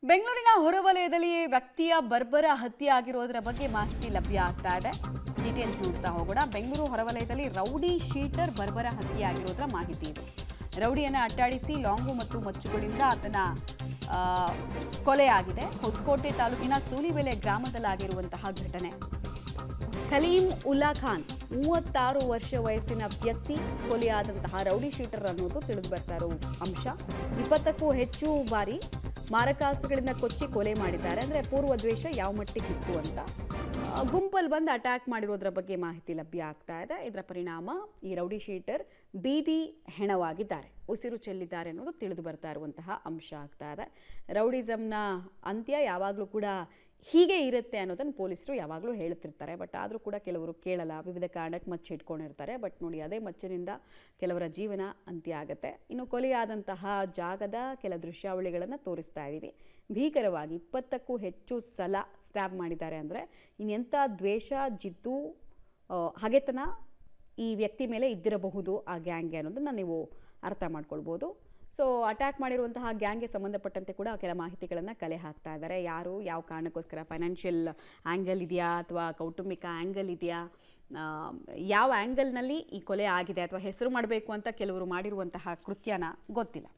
ಬೆಂಗಳೂರಿನ ಹೊರವಲಯದಲ್ಲಿ ವ್ಯಕ್ತಿಯ ಬರ್ಬರ ಹತ್ಯೆ ಆಗಿರೋದರ ಬಗ್ಗೆ ಮಾಹಿತಿ ಲಭ್ಯ ಆಗ್ತಾ ಇದೆ. ಡೀಟೇಲ್ಸ್ ನೋಡ್ತಾ ಹೋಗೋಣ. ಬೆಂಗಳೂರು ಹೊರವಲಯದಲ್ಲಿ ರೌಡಿ ಶೀಟರ್ ಬರ್ಬರ ಹತ್ಯೆ ಆಗಿರೋದರ ಮಾಹಿತಿ ಇದೆ. ರೌಡಿಯನ್ನು ಅಟ್ಟಾಡಿಸಿ ಲಾಂಗು ಮತ್ತು ಮಚ್ಚುಗಳಿಂದ ಆತನ ಕೊಲೆಯಾಗಿದೆ. ಹೊಸಕೋಟೆ ತಾಲೂಕಿನ ಸೂಲಿಬೆಲೆ ಗ್ರಾಮದಲ್ಲಾಗಿರುವಂತಹ ಘಟನೆ. ಖಲೀಂ ಉಲ್ಲಾ ಖಾನ್ 36 ವರ್ಷ ವಯಸ್ಸಿನ ವ್ಯಕ್ತಿ ಕೊಲೆಯಾದಂತಹ ರೌಡಿ ಶೀಟರ್ ಅನ್ನೋದು ತಿಳಿದು ಬರ್ತಾ ಇರೋ ಅಂಶ. 20ಕ್ಕೂ ಹೆಚ್ಚು ಬಾರಿ ಮಾರಕಾಸ್ತ್ರಗಳಿಂದ ಕೊಚ್ಚಿ ಕೊಲೆ ಮಾಡಿದ್ದಾರೆ. ಅಂದರೆ ಪೂರ್ವ ದ್ವೇಷ ಯಾವ ಮಟ್ಟಿಗಿತ್ತು ಅಂತ ಗುಂಪಲ್ಲಿ ಬಂದು ಅಟ್ಯಾಕ್ ಮಾಡಿರೋದ್ರ ಬಗ್ಗೆ ಮಾಹಿತಿ ಲಭ್ಯ ಆಗ್ತಾ ಇದೆ. ಇದರ ಪರಿಣಾಮ ಈ ರೌಡಿ ಶೀಟರ್ ಬೀದಿ ಹೆಣವಾಗಿದ್ದಾರೆ, ಉಸಿರು ಚೆಲ್ಲಿದ್ದಾರೆ ಅನ್ನೋದು ತಿಳಿದು ಬರ್ತಾ ಇರುವಂತಹ ಅಂಶ ಆಗ್ತಾ ಇದೆ. ರೌಡಿಸಮ್ನ ಅಂತ್ಯ ಯಾವಾಗಲೂ ಕೂಡ ಹೀಗೆ ಇರುತ್ತೆ ಅನ್ನೋದನ್ನು ಪೊಲೀಸರು ಯಾವಾಗಲೂ ಹೇಳ್ತಿರ್ತಾರೆ. ಬಟ್ ಆದರೂ ಕೂಡ ಕೆಲವರು ಕೇಳಲ್ಲ, ವಿವಿಧ ಕಾರಣಕ್ಕೆ ಮಚ್ಚು ಇಟ್ಕೊಂಡಿರ್ತಾರೆ. ಬಟ್ ನೋಡಿ, ಅದೇ ಮಚ್ಚಿನಿಂದ ಕೆಲವರ ಜೀವನ ಅಂತ್ಯ ಆಗುತ್ತೆ. ಇನ್ನು ಕೊಲೆಯಾದಂತಹ ಜಾಗದ ಕೆಲ ದೃಶ್ಯಾವಳಿಗಳನ್ನು ತೋರಿಸ್ತಾ ಇದ್ದೀವಿ. ಭೀಕರವಾಗಿ 20ಕ್ಕೂ ಹೆಚ್ಚು ಸಲ ಸ್ಟ್ಯಾಬ್ ಮಾಡಿದ್ದಾರೆ. ಅಂದರೆ ಇನ್ನೆಂಥ ದ್ವೇಷ, ಜಿದ್ದು, ಹಗೆತನ ಈ ವ್ಯಕ್ತಿ ಮೇಲೆ ಇದ್ದಿರಬಹುದು ಆ ಗ್ಯಾಂಗ್ಗೆ ಅನ್ನೋದನ್ನು ನೀವು ಅರ್ಥ ಮಾಡ್ಕೊಳ್ಬೋದು. ಸೊ ಅಟ್ಯಾಕ್ ಮಾಡಿರುವಂತಹ ಗ್ಯಾಂಗ್ಗೆ ಸಂಬಂಧಪಟ್ಟಂತೆ ಕೂಡ ಕೆಲ ಮಾಹಿತಿಗಳನ್ನು ಕಲೆ ಹಾಕ್ತಾ ಇದ್ದಾರೆ. ಯಾರು ಯಾವ ಕಾರಣಕ್ಕೋಸ್ಕರ, ಫೈನಾನ್ಷಿಯಲ್ ಆ್ಯಂಗಲ್ ಇದೆಯಾ ಅಥವಾ ಕೌಟುಂಬಿಕ ಆ್ಯಂಗಲ್ ಇದೆಯಾ, ಯಾವ ಆ್ಯಂಗಲ್ನಲ್ಲಿ ಈ ಕೊಲೆ ಆಗಿದೆ ಅಥವಾ ಹೆಸರು ಮಾಡಬೇಕು ಅಂತ ಕೆಲವರು ಮಾಡಿರುವಂತಹ ಕೃತ್ಯನ ಗೊತ್ತಿಲ್ಲ.